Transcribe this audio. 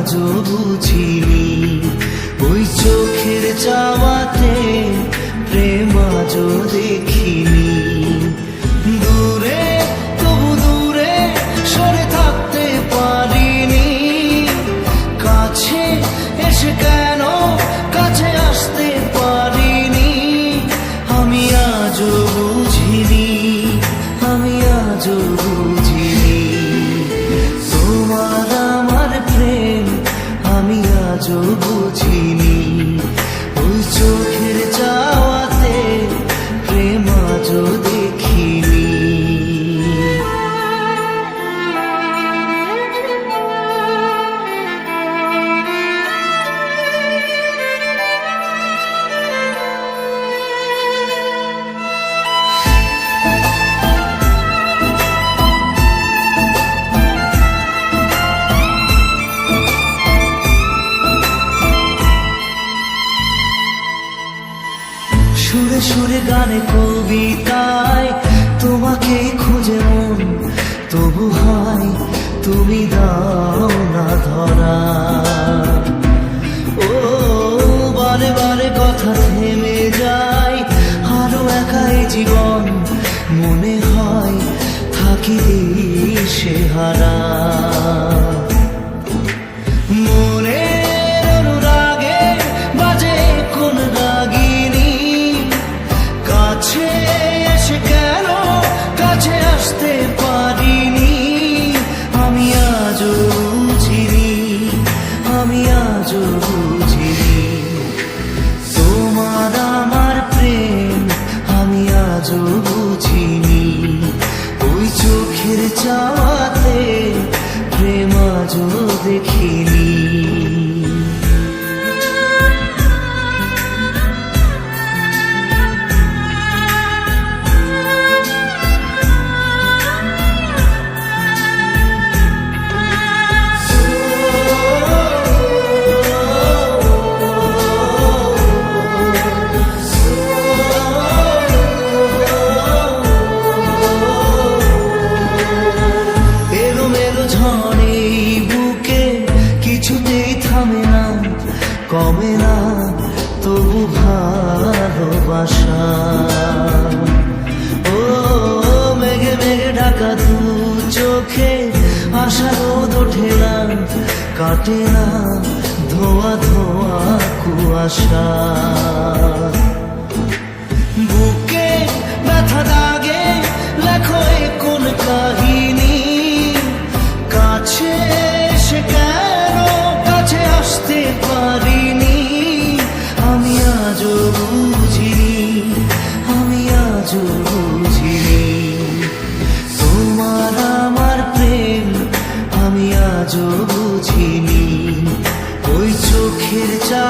আজও বুঝিনি। ওই চোখের চাওয়াতে প্রেম আজও দেখিনি। দূরে তবু দূরে সরে থাকতে পারিনি। কাছে এসে কেন কাছে আসতে পারিনি। আমি আজও বুঝিনি, আমি আজও বুঝিনি। তোমার আমার প্রেম আমি আজও বুঝিনি। ওই চোখের চাওয়াতে প্রেম আজও দেখিনি। সুরে সুরে গানে কবিতায় তোমাকে খুঁজে মন, তবু হয় তুমি দাও না ধরা। ও বারে বারে কথা থেমে যায়, আরো একাই জীবন মনে হয় থাকি সে হারা। মনের অনুরাগে বাজে কোন রাগিনী। কাছে এসে কেন কাছে আসতে পারিনি। আমি আজও বুঝিনি, আমি আজও বুঝিনি। তোমার আমার প্রেম আমি আজও বুঝিনি। ওই চোখের চাওয়াতে প্রেম আজও দেখিনি। ঝড়ে বুকে কিছুতেই থামে না, কমে না তবু ভালোবাসা। ও মেঘে মেঘে ঢাকা দু চোখে আশা রোদ ওঠে না, কাটে না ধোয়া ধোয়া কুয়াশা। বুকে ব্যথা দাগে লেখো কোন কাহিনী। কাছে এসে কেন কাছে আসতে পারিনি। আমি আজও বুঝিনি, আমি আজও বুঝিনি। তোমার আমার প্রেম আমি আজও বুঝিনি। ওই চোখের চা